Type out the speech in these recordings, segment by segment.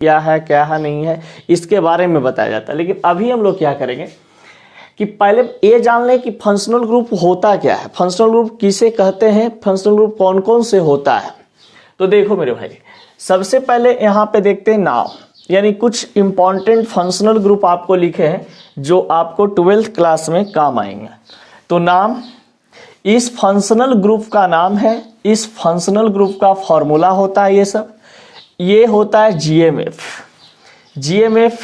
क्या है नहीं है, इसके बारे में बताया जाता है। लेकिन अभी हम लोग क्या करेंगे कि पहले ये जान लें कि फंक्शनल ग्रुप होता क्या है, फंक्शनल ग्रुप किसे कहते हैं, फंक्शनल ग्रुप कौन कौन से होता है। तो देखो मेरे भाई, सबसे पहले यहाँ पे देखते हैं नाम, यानी कुछ इंपॉर्टेंट फंक्शनल ग्रुप आपको लिखे हैं जो आपको 12th क्लास में काम आएंगे। तो नाम, इस फंक्शनल ग्रुप का नाम है, इस फंक्शनल ग्रुप का फॉर्मूला होता है, ये होता है जीएमएफ। जीएमएफ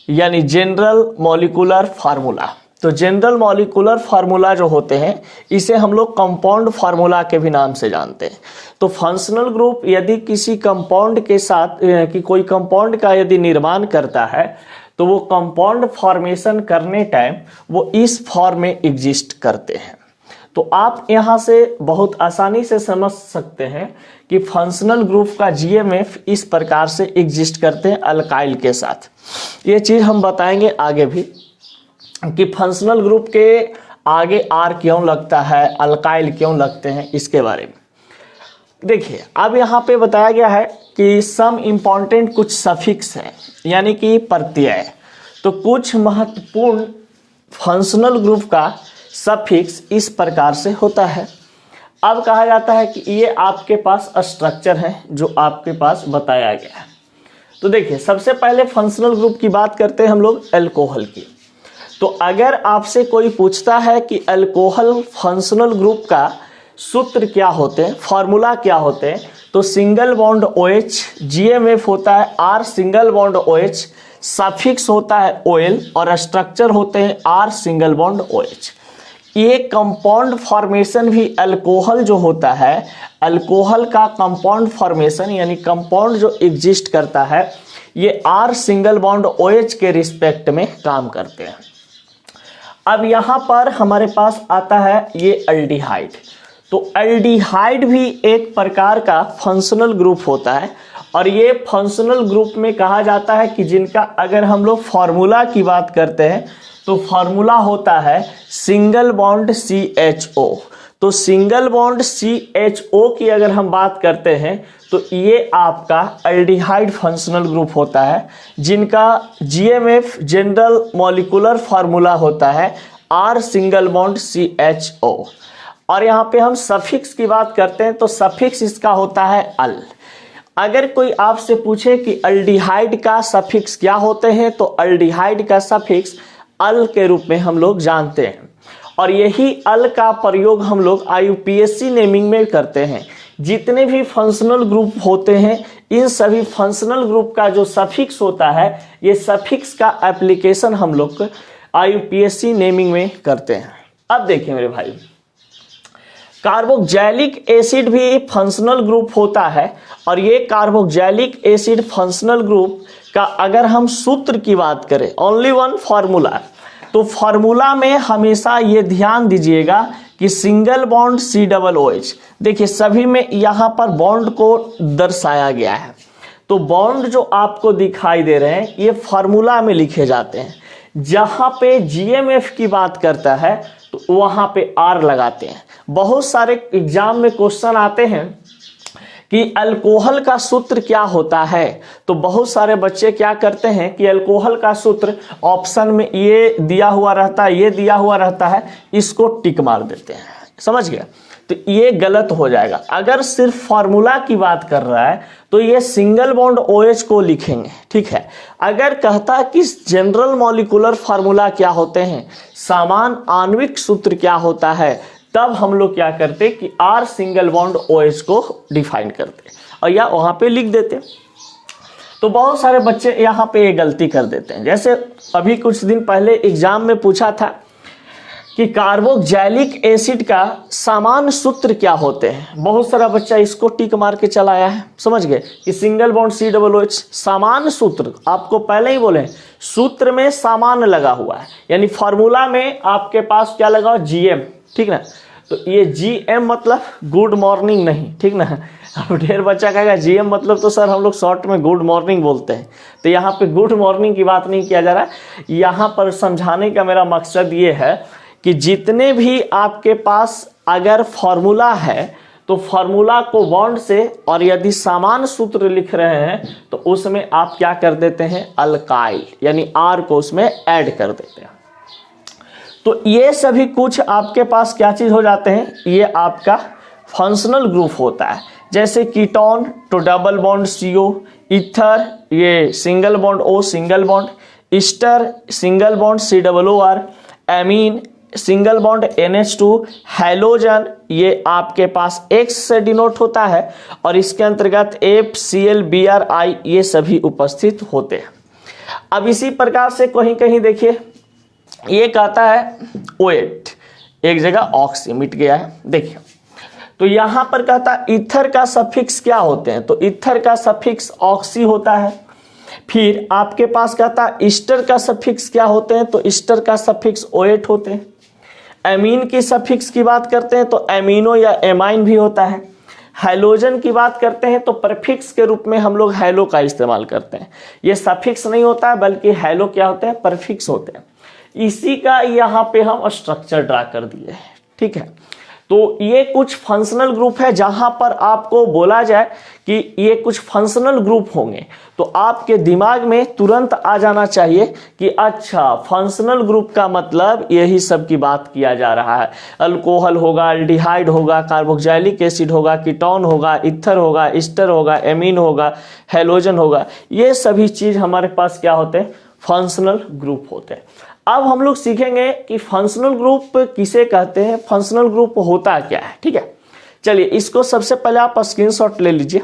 यानी जनरल मॉलिक्यूलर फार्मूला। तो जनरल मॉलिक्यूलर फार्मूला जो होते हैं इसे हम लोग कंपाउंड फार्मूला के भी नाम से जानते हैं। तो फंक्शनल ग्रुप यदि किसी कंपाउंड के साथ कि कोई कंपाउंड का यदि निर्माण करता है तो वो कंपाउंड फॉर्मेशन करने टाइम वो इस फॉर्म में एग्जिस्ट करते हैं। तो आप यहाँ से बहुत आसानी से समझ सकते हैं कि फंक्शनल ग्रुप का जीएमएफ इस प्रकार से एग्जिस्ट करते हैं अल्काइल के साथ। ये चीज़ हम बताएंगे आगे भी कि फंक्शनल ग्रुप के आगे आर क्यों लगता है, अल्काइल क्यों लगते हैं, इसके बारे में देखिए। अब यहाँ पे बताया गया है कि सम इम्पॉर्टेंट कुछ सफिक्स हैं, यानी कि प्रत्यय। तो कुछ महत्वपूर्ण फंक्शनल ग्रुप का सफिक्स इस प्रकार से होता है। अब कहा जाता है कि ये आपके पास स्ट्रक्चर है जो आपके पास बताया गया है। तो देखिए, सबसे पहले फंक्शनल ग्रुप की बात करते हैं हम लोग अल्कोहल की। तो अगर आपसे कोई पूछता है कि अल्कोहल फंक्शनल ग्रुप का सूत्र क्या होते हैं, फॉर्मूला क्या होते हैं, तो सिंगल बॉन्ड OH, जीएमएफ होता है R single bond OH, suffix होता है OL और स्ट्रक्चर होते हैं R सिंगल बॉन्ड OH। ये कंपाउंड फॉर्मेशन भी अल्कोहल जो होता है, अल्कोहल का कंपाउंड फॉर्मेशन यानी कंपाउंड जो एग्जिस्ट करता है ये R सिंगल बॉन्ड OH के रिस्पेक्ट में काम करते हैं। अब यहाँ पर हमारे पास आता है ये एल्डिहाइड। तो एल्डिहाइड भी एक प्रकार का फंक्शनल ग्रुप होता है और ये फंक्शनल ग्रुप में कहा जाता है कि जिनका अगर हम लोग फार्मूला की बात करते हैं तो फार्मूला होता है सिंगल बॉन्ड CHO। तो सिंगल बॉन्ड CHO की अगर हम बात करते हैं तो ये आपका एल्डिहाइड फंक्शनल ग्रुप होता है जिनका जीएमएफ जनरल मॉलिक्यूलर फार्मूला होता है R सिंगल बॉन्ड CHO। और यहाँ पे हम सफिक्स की बात करते हैं तो सफिक्स इसका होता है अल। अगर कोई आपसे पूछे कि एल्डिहाइड का सफिक्स क्या होते हैं तो एल्डिहाइड का सफिक्स अल के रूप में हम लोग जानते हैं और यही अल का प्रयोग हम लोग IUPAC नेमिंग में करते हैं। जितने भी फंक्शनल ग्रुप होते हैं इन सभी फंक्शनल ग्रुप का जो सफिक्स होता है ये सफिक्स का एप्लीकेशन हम लोग IUPAC नेमिंग में करते हैं। अब देखिए मेरे भाई, कार्बोक्सिलिक एसिड भी फंक्शनल ग्रुप होता है और ये कार्बोक्सिलिक एसिड फंक्शनल ग्रुप का अगर हम सूत्र की बात करें, ओनली वन फार्मूला, तो फार्मूला में हमेशा ये ध्यान दीजिएगा कि सिंगल बॉन्ड COOH। देखिए सभी में यहाँ पर बॉन्ड को दर्शाया गया है। तो बॉन्ड जो आपको दिखाई दे रहे हैं ये फार्मूला में लिखे जाते हैं। जहाँ पे जीएमएफ की बात करता है तो वहाँ पे R लगाते हैं। बहुत सारे एग्जाम में क्वेश्चन आते हैं कि अल्कोहल का सूत्र क्या होता है, तो बहुत सारे बच्चे क्या करते हैं कि अल्कोहल का सूत्र ऑप्शन में ये दिया हुआ रहता है, ये दिया हुआ रहता है, इसको टिक मार देते हैं। समझ गया? तो ये गलत हो जाएगा। अगर सिर्फ फार्मूला की बात कर रहा है तो ये सिंगल बॉन्ड OH को लिखेंगे, ठीक है। अगर कहता कि जनरल मॉलिक्यूलर फार्मूला क्या होते हैं, समान आणविक सूत्र क्या होता है, तब हम लोग क्या करते कि R सिंगल बॉन्ड OH को डिफाइन करते और या वहां पे लिख देते। तो बहुत सारे बच्चे यहाँ पे ये गलती कर देते हैं। जैसे अभी कुछ दिन पहले एग्जाम में पूछा था कि कार्बोक्सिलिक एसिड का समान सूत्र क्या होते हैं, बहुत सारा बच्चा इसको टिक मार के चला आया है। समझ गए कि सिंगल बॉन्ड COOH समान सूत्र, आपको पहले ही बोले सूत्र में समान लगा हुआ है, यानी फार्मूला में आपके पास क्या लगा GM, ठीक ना। तो ये GM मतलब गुड मॉर्निंग नहीं, ठीक ना। अब ढेर बच्चा कहेगा GM मतलब तो सर हम लोग शॉर्ट में गुड मॉर्निंग बोलते हैं। तो यहाँ पे गुड मॉर्निंग की बात नहीं किया जा रहा है। यहाँ पर समझाने का मेरा मकसद ये है कि जितने भी आपके पास अगर फॉर्मूला है तो फॉर्मूला को बॉन्ड से, और यदि समान सूत्र लिख रहे हैं तो उसमें आप क्या कर देते हैं, अल्काइल यानी R को उसमें ऐड कर देते हैं। तो ये सभी कुछ आपके पास क्या चीज हो जाते हैं, ये आपका फंक्शनल ग्रुप होता है। जैसे कीटोन तो डबल बॉन्ड CO, ईथर ये single bond O single bond, Easter single bond COOR, amine single bond NH2, halogen ये आपके पास X से डिनोट होता है और इसके अंतर्गत FCl-BrI ये सभी उपस्थित होते हैं। अब इसी प्रकार से कहीं कहीं देखिए ये कहता है O8, एक जगह ऑक्सी मिट गया है। देखिए तो यहां पर कहता है ईथर का सफिक्स क्या होते हैं, तो ईथर का सफिक्स ऑक्सी होता है। फिर आपके पास कहता है ईस्टर का सफिक्स क्या होते हैं, तो ईस्टर का सफिक्स O8 होते हैं। एमीन की सफिक्स की बात करते हैं तो एमिनो या एमाइन भी होता है। हैलोजन की बात करते हैं तो प्रफिक्स के रूप में हम लोग हैलो का इस्तेमाल करते हैं। ये सफिक्स नहीं होता है बल्कि हैलो क्या होते हैं, प्रफिक्स होते हैं। इसी का यहाँ पे हम स्ट्रक्चर ड्रा कर दिए हैं, ठीक है। तो ये कुछ फंक्शनल ग्रुप है जहां पर आपको बोला जाए कि ये कुछ फंक्शनल ग्रुप होंगे तो आपके दिमाग में तुरंत आ जाना चाहिए कि अच्छा फंक्शनल ग्रुप का मतलब यही सब की बात किया जा रहा है। अल्कोहल होगा, एल्डिहाइड होगा, कार्बोक्सिलिक एसिड होगा, कीटोन होगा, ईथर होगा, ईस्टर होगा, एमीन होगा, हैलोजन होगा, ये सभी चीज हमारे पास क्या होते हैं, फंक्शनल ग्रुप होते हैं। अब हम लोग सीखेंगे कि फंक्शनल ग्रुप किसे कहते हैं, फंक्शनल ग्रुप होता क्या है, ठीक है। चलिए इसको सबसे पहले आप स्क्रीनशॉट ले लीजिए।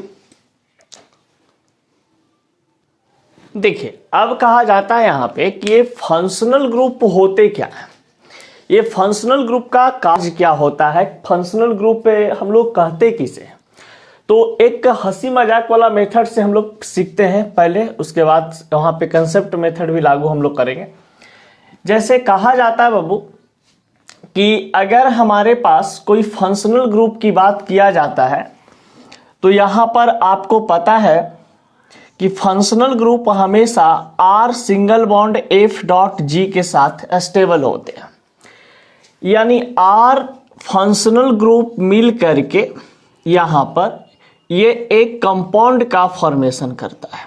देखिए अब कहा जाता है यहां पे कि ये फंक्शनल ग्रुप होते क्या है, ये फंक्शनल ग्रुप का कार्य क्या होता है, फंक्शनल ग्रुप हम लोग कहते किसे। तो एक हंसी मजाक वाला मेथड से हम लोग सीखते हैं पहले, उसके बाद वहां पे कंसेप्ट मेथड भी लागू हम लोग करेंगे। जैसे कहा जाता है बाबू कि अगर हमारे पास कोई फंक्शनल ग्रुप की बात किया जाता है तो यहां पर आपको पता है कि फंक्शनल ग्रुप हमेशा R सिंगल बॉन्ड F.G के साथ स्टेबल होते हैं। यानी R फंक्शनल ग्रुप मिल करके यहां पर ये एक कंपाउंड का फॉर्मेशन करता है,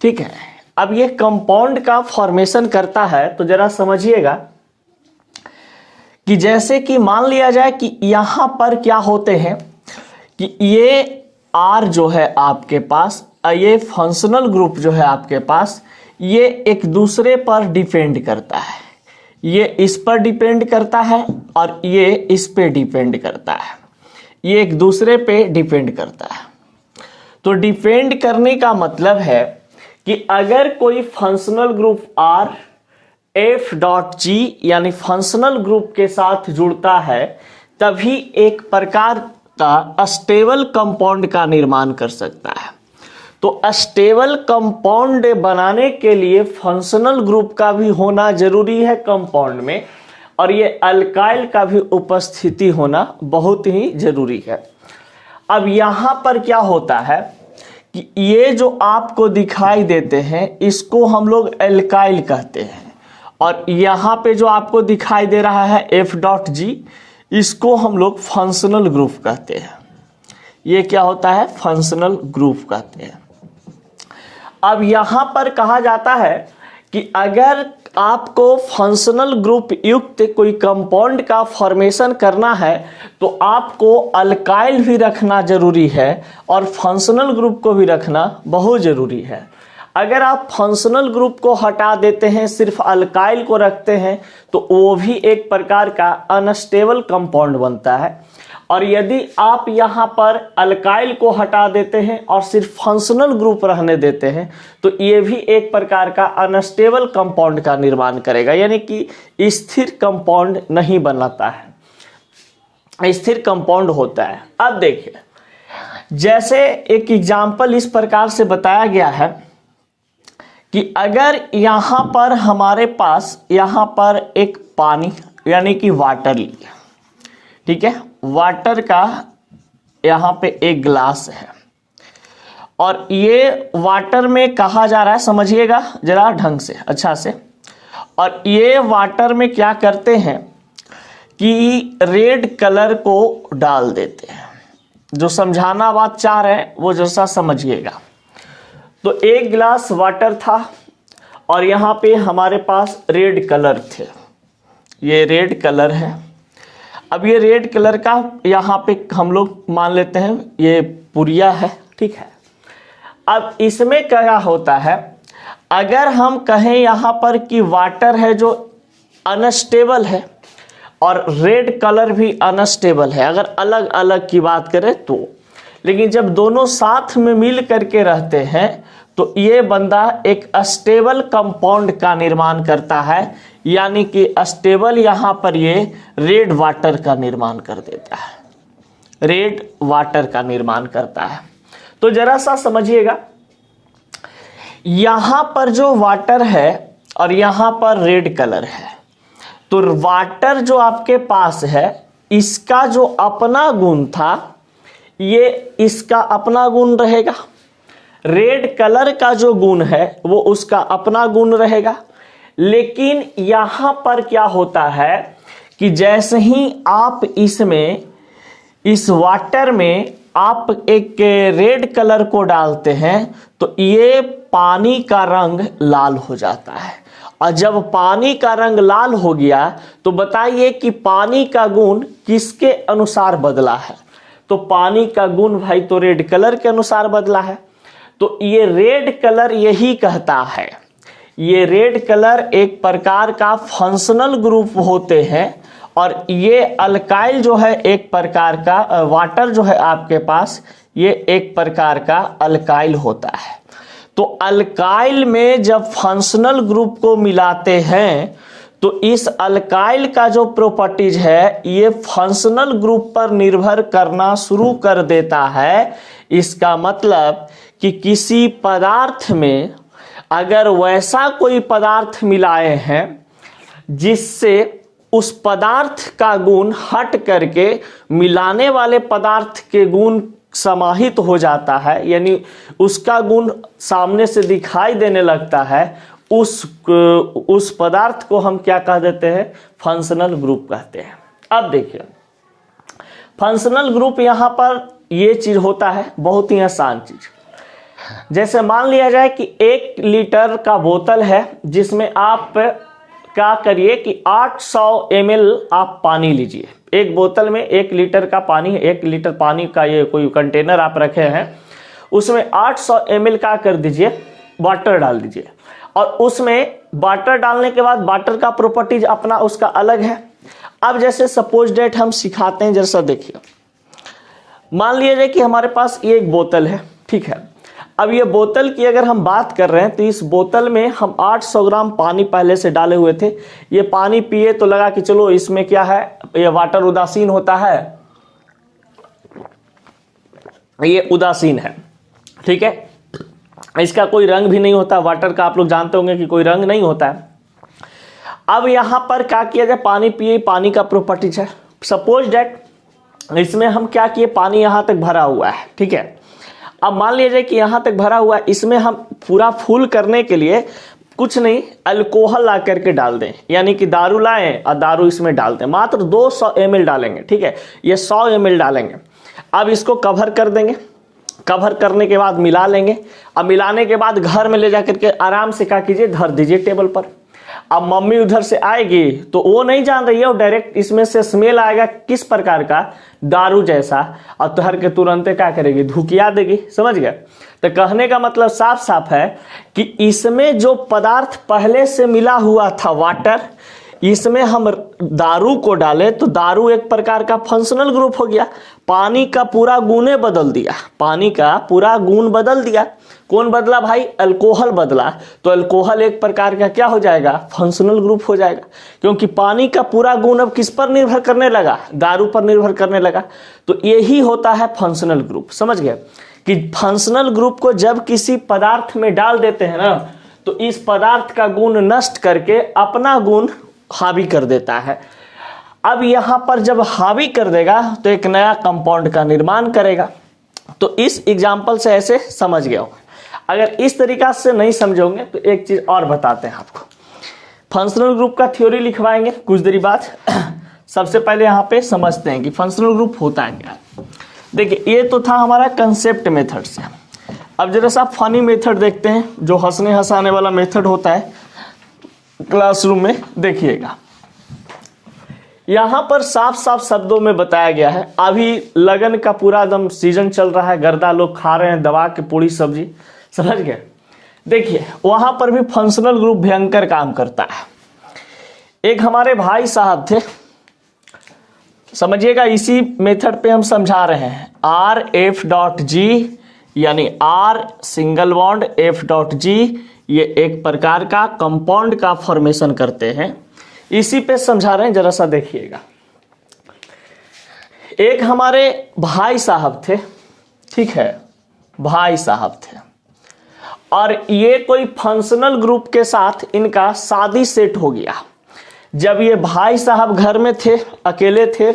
ठीक है। अब ये कंपाउंड का फॉर्मेशन करता है तो जरा समझिएगा कि जैसे कि मान लिया जाए कि यहां पर क्या होते हैं कि ये R जो है आपके पास, ये फंक्शनल ग्रुप जो है आपके पास, ये एक दूसरे पर डिपेंड करता है। ये इस पर डिपेंड करता है और ये इस पे डिपेंड करता है, ये एक दूसरे पे डिपेंड करता है। तो डिपेंड करने का मतलब है कि अगर कोई फंक्शनल ग्रुप R F.G यानी फंक्शनल ग्रुप के साथ जुड़ता है तभी एक प्रकार का स्टेबल कंपाउंड का निर्माण कर सकता है। तो स्टेबल कंपाउंड बनाने के लिए फंक्शनल ग्रुप का भी होना जरूरी है कंपाउंड में, और ये अल्काइल का भी उपस्थिति होना बहुत ही जरूरी है। अब यहां पर क्या होता है कि ये जो आपको दिखाई देते हैं इसको हम लोग एल्काइल कहते हैं, और यहां पे जो आपको दिखाई दे रहा है F.G इसको हम लोग फंक्शनल ग्रुप कहते हैं। ये क्या होता है, फंक्शनल ग्रुप कहते हैं। अब यहां पर कहा जाता है कि अगर आपको फंक्शनल ग्रुप युक्त कोई कंपाउंड का फॉर्मेशन करना है तो आपको अल्काइल भी रखना जरूरी है और फंक्शनल ग्रुप को भी रखना बहुत जरूरी है। अगर आप फंक्शनल ग्रुप को हटा देते हैं, सिर्फ अल्काइल को रखते हैं, तो वो भी एक प्रकार का अनस्टेबल कंपाउंड बनता है। और यदि आप यहाँ पर अल्काइल को हटा देते हैं और सिर्फ फंक्शनल ग्रुप रहने देते हैं तो ये भी एक प्रकार का अनस्टेबल कंपाउंड का निर्माण करेगा, यानी कि स्थिर कंपाउंड नहीं बनाता है, स्थिर कंपाउंड होता है। अब देखिए जैसे एक एग्जाम्पल इस प्रकार से बताया गया है कि अगर यहाँ पर हमारे पास यहाँ पर एक पानी यानी कि वाटर लिया, ठीक है, वाटर का यहाँ पे एक ग्लास है और ये वाटर में कहा जा रहा है, समझिएगा जरा ढंग से अच्छा से, और ये वाटर में क्या करते हैं कि रेड कलर को डाल देते हैं। जो समझाना बात चाह रहे हैं वो जैसा समझिएगा। तो एक गिलास वाटर था और यहाँ पे हमारे पास रेड कलर थे, ये रेड कलर है। अब ये रेड कलर का यहाँ पे हम लोग मान लेते हैं ये पुरिया है, ठीक है। अब इसमें क्या होता है, अगर हम कहें यहाँ पर कि वाटर है जो अनस्टेबल है और रेड कलर भी अनस्टेबल है, अगर अलग अलग की बात करें तो, लेकिन जब दोनों साथ में मिल करके रहते हैं तो ये बंदा एक स्टेबल कंपाउंड का निर्माण करता है, यानी कि स्टेबल यहाँ पर ये रेड वाटर का निर्माण कर देता है, रेड वाटर का निर्माण करता है। तो जरा सा समझिएगा, यहां पर जो वाटर है और यहां पर रेड कलर है, तो वाटर जो आपके पास है इसका जो अपना गुण था ये इसका अपना गुण रहेगा, रेड कलर का जो गुण है वो उसका अपना गुण रहेगा। लेकिन यहां पर क्या होता है कि जैसे ही आप इसमें इस वाटर में आप एक रेड कलर को डालते हैं तो ये पानी का रंग लाल हो जाता है, और जब पानी का रंग लाल हो गया तो बताइए कि पानी का गुण किसके अनुसार बदला है, तो पानी का गुण भाई तो रेड कलर के अनुसार बदला है। तो ये रेड कलर यही कहता है, ये रेड कलर एक प्रकार का फंक्शनल ग्रुप होते हैं, और ये अल्काइल जो है एक प्रकार का, वाटर जो है आपके पास ये एक प्रकार का अल्काइल होता है। तो अल्काइल में जब फंक्शनल ग्रुप को मिलाते हैं तो इस अल्काइल का जो प्रॉपर्टीज है ये फंक्शनल ग्रुप पर निर्भर करना शुरू कर देता है। इसका मतलब कि किसी पदार्थ में अगर वैसा कोई पदार्थ मिलाए हैं जिससे उस पदार्थ का गुण हट करके मिलाने वाले पदार्थ के गुण समाहित हो जाता है, यानी उसका गुण सामने से दिखाई देने लगता है, उस पदार्थ को हम क्या कह देते हैं, फंक्शनल ग्रुप कहते हैं। अब देखिए फंक्शनल ग्रुप यहां पर ये चीज होता है बहुत ही आसान चीज। जैसे मान लिया जाए कि 1 लीटर का बोतल है जिसमें आप क्या करिए कि 800 ml आप पानी लीजिए। एक बोतल में 1 लीटर का पानी है, 1 लीटर पानी का ये कोई कंटेनर आप रखे हैं, उसमें 800 ml का कर दीजिए वाटर डाल दीजिए, और उसमें वाटर डालने के बाद वाटर का प्रॉपर्टीज अपना उसका अलग है। अब जैसे सपोज डेट हम सिखाते हैं, जैसा देखिए मान लिया जाए कि हमारे पास ये एक बोतल है, ठीक है। अब ये बोतल की अगर हम बात कर रहे हैं तो इस बोतल में हम 800 ग्राम पानी पहले से डाले हुए थे। ये पानी पिए तो लगा कि चलो इसमें क्या है, ये वाटर उदासीन होता है, ये उदासीन है, ठीक है। इसका कोई रंग भी नहीं होता, वाटर का आप लोग जानते होंगे कि कोई रंग नहीं होता है। अब यहां पर क्या किया जाए, पानी पिए, पानी का प्रॉपर्टीज है। सपोज डेट इसमें हम क्या किए, पानी यहां तक भरा हुआ है, ठीक है। अब मान लीजिए कि यहां तक भरा हुआ है, इसमें हम पूरा फुल करने के लिए कुछ नहीं अल्कोहल ला करके डाल दें, यानी कि दारू लाएं और दारू इसमें डाल दें, मात्र 200 ml डालेंगे, ठीक है। ये 100 ml डालेंगे। अब इसको कवर कर देंगे, कवर करने के बाद मिला लेंगे। अब मिलाने के बाद घर में ले जाकर के आराम से क्या कीजिए, धर दीजिए टेबल पर। अब मम्मी उधर से आएगी तो वो नहीं जान रही है, वो डायरेक्ट इसमें से स्मेल आएगा किस प्रकार का, दारू जैसा, और धर के तुरंत क्या करेगी, धुकिया देगी, समझ गए। तो कहने का मतलब साफ साफ है कि इसमें जो पदार्थ पहले से मिला हुआ था वाटर, इसमें हम दारू को डाले तो दारू एक प्रकार का फंक्शनल ग्रुप हो गया, पानी का पूरा गुण बदल दिया, पानी का पूरा गुण बदल दिया। कौन बदला भाई, अल्कोहल बदला, तो अल्कोहल एक प्रकार का क्या हो जाएगा, फंक्शनल ग्रुप हो जाएगा, क्योंकि पानी का पूरा गुण अब किस पर निर्भर करने लगा, दारू पर निर्भर करने लगा। तो यही होता है फंक्शनल ग्रुप, समझ गए कि फंक्शनल ग्रुप को जब किसी पदार्थ में डाल देते हैं ना तो इस पदार्थ का गुण नष्ट करके अपना गुण हावी कर देता है। अब यहां पर जब हावी कर देगा तो एक नया कंपाउंड का निर्माण करेगा। तो इस एग्जाम्पल से ऐसे समझ गए होंगे। अगर इस तरीका से नहीं समझोगे तो एक चीज और बताते हैं आपको, फंक्शनल ग्रुप का थ्योरी लिखवाएंगे कुछ देर बाद। सबसे पहले यहाँ पे समझते हैं कि फंक्शनल ग्रुप होता है क्या। देखिए ये तो था हमारा कंसेप्ट मेथड से। अब जरा सा फनी मेथड देखते हैं, जो हंसने हंसाने वाला मेथड होता है क्लासरूम में। देखिएगा यहाँ पर साफ साफ शब्दों में बताया गया है, अभी लगन का पूरा एकदम सीजन चल रहा है, गर्दा लोग खा रहे हैं दबा के पूरी सब्जी, समझ गए। देखिए वहां पर भी फंक्शनल ग्रुप भयंकर काम करता है। एक हमारे भाई साहब थे, समझिएगा इसी मेथड पे हम समझा रहे हैं। आर एफ डॉट जी यानी R single bond F dot G, ये एक प्रकार का कंपाउंड का फॉर्मेशन करते हैं, इसी पे समझा रहे हैं। जरा सा देखिएगा, एक हमारे भाई साहब थे, ठीक है, भाई साहब थे, और ये कोई फंक्शनल ग्रुप के साथ इनका शादी सेट हो गया। जब ये भाई साहब घर में थे, अकेले थे,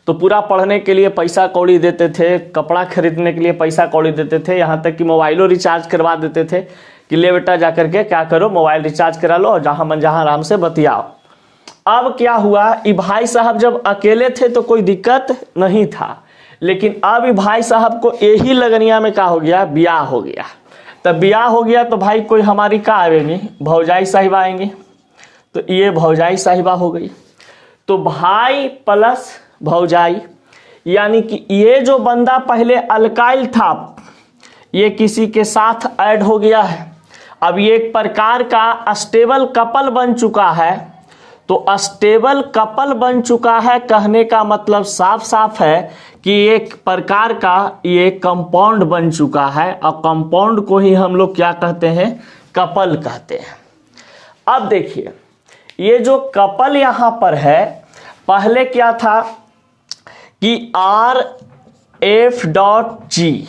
तो पूरा पढ़ने के लिए पैसा कौड़ी देते थे, कपड़ा खरीदने के लिए पैसा कौड़ी देते थे, यहाँ तक कि मोबाइलों रिचार्ज करवा देते थे कि ले बेटा जा करके क्या करो, मोबाइल रिचार्ज करा लो और जहाँ मन जहाँ आराम से बतियाओ। अब क्या हुआ, ये भाई साहब जब अकेले थे तो कोई दिक्कत नहीं था, लेकिन अब ये भाई साहब को यही लगनिया में क्या हो गया, ब्याह हो गया। तब ब्याह हो गया तो भाई कोई हमारी क्या आएंगी, भौजाई साहिबा आएंगी, तो ये भौजाई साहिबा हो गई। तो भाई प्लस भौजाई, यानी कि ये जो बंदा पहले अल्काइल था, ये किसी के साथ ऐड हो गया है। अब ये एक प्रकार का स्टेबल कपल बन चुका है। तो स्टेबल कपल बन चुका है कहने का मतलब साफ साफ है कि एक प्रकार का ये कंपाउंड बन चुका है, और कंपाउंड को ही हम लोग क्या कहते हैं, कपल कहते हैं। अब देखिए ये जो कपल यहां पर है, पहले क्या था कि आर एफ डॉट जी,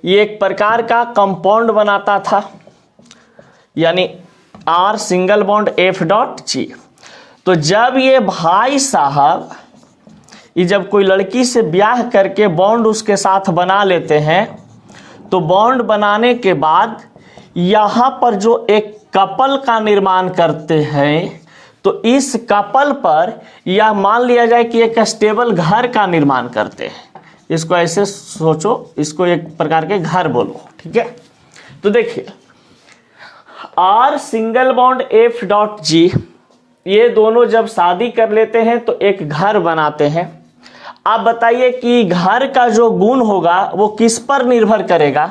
ये एक प्रकार का कंपाउंड बनाता था, यानी R single bond F dot G. तो जब ये भाई साहब ये जब कोई लड़की से ब्याह करके बॉन्ड उसके साथ बना लेते हैं, तो बॉन्ड बनाने के बाद यहाँ पर जो एक कपल का निर्माण करते हैं, तो इस कपल पर यह मान लिया जाए कि एक स्टेबल घर का निर्माण करते हैं। इसको ऐसे सोचो, इसको एक प्रकार के घर बोलो, ठीक है। तो देखिए R single bond F dot G, ये दोनों जब शादी कर लेते हैं तो एक घर बनाते हैं। आप बताइए कि घर का जो गुण होगा वो किस पर निर्भर करेगा,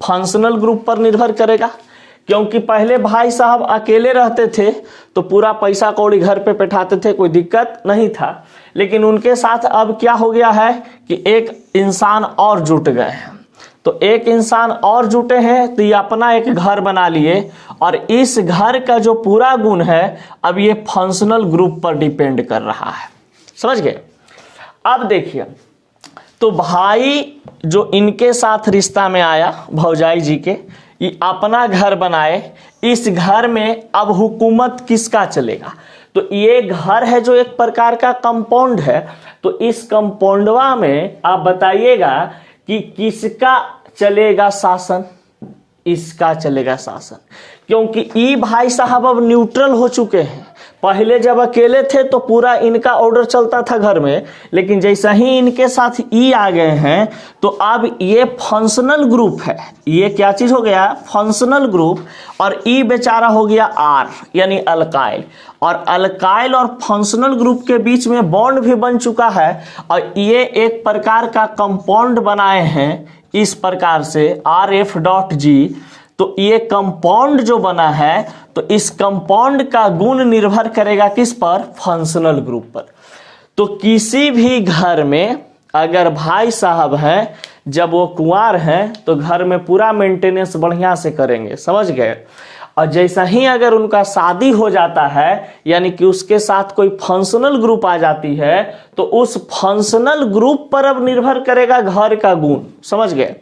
फंक्शनल ग्रुप पर निर्भर करेगा, क्योंकि पहले भाई साहब अकेले रहते थे तो पूरा पैसा कौड़ी घर पे बैठाते थे, कोई दिक्कत नहीं था। लेकिन उनके साथ अब क्या हो गया है कि एक इंसान और जुट गए हैं। तो एक इंसान और जुटे हैं तो ये अपना एक घर बना लिए, और इस घर का जो पूरा गुण है अब ये फंक्शनल ग्रुप पर डिपेंड कर रहा है, समझ गए। अब देखिए तो भाई जो इनके साथ रिश्ता में आया भौजाई जी के, ये अपना घर बनाए, इस घर में अब हुकूमत किसका चलेगा, तो ये घर है जो एक प्रकार का कंपाउंड है। तो इस कंपाउंडवा में आप बताइएगा कि किसका चलेगा शासन, इसका चलेगा शासन, क्योंकि ई भाई साहब अब न्यूट्रल हो चुके हैं। पहले जब अकेले थे तो पूरा इनका ऑर्डर चलता था घर में, लेकिन जैसा ही इनके साथ ई आ गए हैं तो अब ये फंक्शनल ग्रुप है। ये क्या चीज हो गया, फंक्शनल ग्रुप, और ई बेचारा हो गया आर यानी अल्काइल। और अल्काइल और फंक्शनल ग्रुप के बीच में बॉन्ड भी बन चुका है, और ये एक प्रकार का कंपाउंड बनाए हैं इस प्रकार से आर एफ डॉट जी। तो ये कंपाउंड जो बना है, तो इस कंपाउंड का गुण निर्भर करेगा किस पर, फंक्शनल ग्रुप पर। तो किसी भी घर में अगर भाई साहब हैं, जब वो कुंवार हैं तो घर में पूरा मेंटेनेंस बढ़िया से करेंगे, समझ गए। और जैसा ही अगर उनका शादी हो जाता है, यानी कि उसके साथ कोई फंक्शनल ग्रुप आ जाती है, तो उस फंक्शनल ग्रुप पर अब निर्भर करेगा घर का गुण, समझ गए।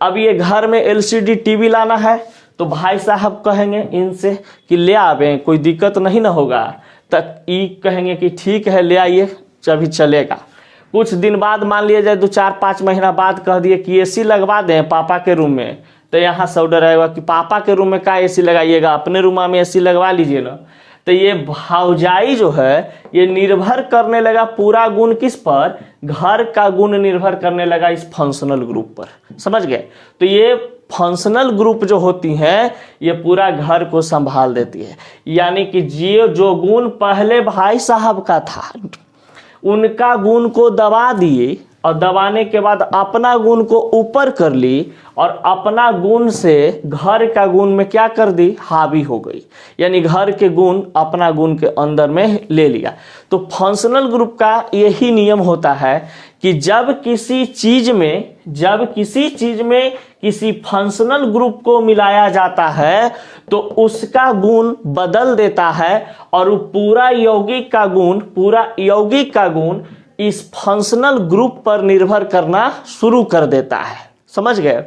अब ये घर में एलसीडी टीवी लाना है तो भाई साहब कहेंगे इनसे कि ले आवे, कोई दिक्कत नहीं ना होगा, तक ई कहेंगे कि ठीक है ले आइए, अभी चलेगा। कुछ दिन बाद मान लिया जाए 2-4-5 महीना बाद कह दिए कि एसी लगवा दें पापा के रूम में, तो यहाँ से ऑर्डर आएगा कि पापा के रूम में क्या एसी लगाइएगा, अपने रूम में एसी लगवा लीजिए ना। तो ये भावजाई जो है ये निर्भर करने लगा पूरा गुण किस पर, घर का गुण निर्भर करने लगा इस फंक्शनल ग्रुप पर, समझ गए। तो ये फंक्शनल ग्रुप जो होती हैं ये पूरा घर को संभाल देती है, यानी कि जो गुण पहले भाई साहब का था उनका गुण को दबा दिए और दबाने के बाद अपना गुण को ऊपर कर ली और अपना गुण से घर का गुण में क्या कर दी, हावी हो गई, यानी घर के गुण अपना गुण के अंदर में ले लिया। तो फंक्शनल ग्रुप का यही नियम होता है कि जब किसी चीज में किसी फंक्शनल ग्रुप को मिलाया जाता है तो उसका गुण बदल देता है और पूरा यौगिक का गुण इस फंक्शनल ग्रुप पर निर्भर करना शुरू कर देता है, समझ गए।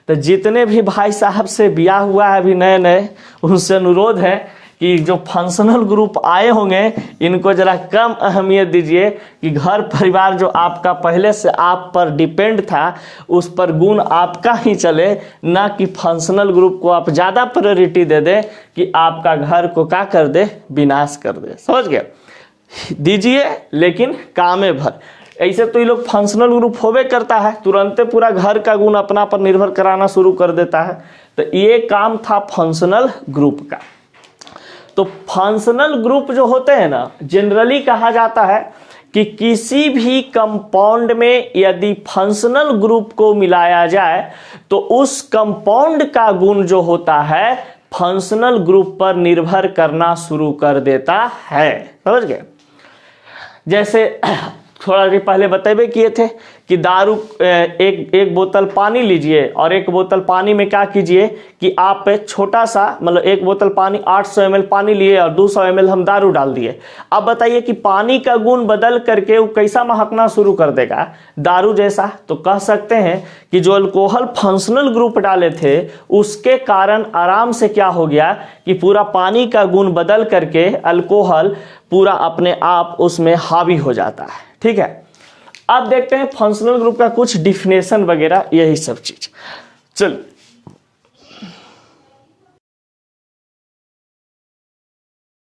तो जितने भी भाई साहब से ब्याह हुआ है अभी नए नए, उनसे अनुरोध है कि जो फंक्शनल ग्रुप आए होंगे इनको जरा कम अहमियत दीजिए, कि घर परिवार जो आपका पहले से आप पर डिपेंड था उस पर गुण आपका ही चले, ना कि फंक्शनल ग्रुप को आप ज़्यादा प्रायोरिटी दे दे कि आपका घर को क्या कर दे, विनाश कर दे, समझ गए। दीजिए लेकिन कामे भर। ऐसे तो ये लोग फंक्शनल ग्रुप होवे करता है, तुरंत पूरा घर का गुण अपना पर निर्भर कराना शुरू कर देता है। तो ये काम था फंक्शनल ग्रुप का। तो फंक्शनल ग्रुप जो होते हैं ना, जनरली कहा जाता है कि किसी भी कंपाउंड में यदि फंक्शनल ग्रुप को मिलाया जाए तो उस कंपाउंड का गुण जो होता है फंक्शनल ग्रुप पर निर्भर करना शुरू कर देता है, समझ गए। जैसे थोड़ा देर पहले बतेबे किए थे कि दारू एक बोतल पानी लीजिए और एक बोतल पानी में क्या कीजिए कि आप छोटा सा मतलब एक बोतल पानी 800 ml पानी लिए और 200 ml हम दारू डाल दिए। अब बताइए कि पानी का गुण बदल करके वो कैसा महकना शुरू कर देगा, दारू जैसा। तो कह सकते हैं कि जो अल्कोहल फंक्शनल ग्रुप डाले थे उसके कारण आराम से क्या हो गया कि पूरा पानी का गुण बदल करके अल्कोहल पूरा अपने आप उसमें हावी हो जाता है, ठीक है। अब देखते हैं फंक्शनल ग्रुप का कुछ डिफिनेशन वगैरह यही सब चीज। चल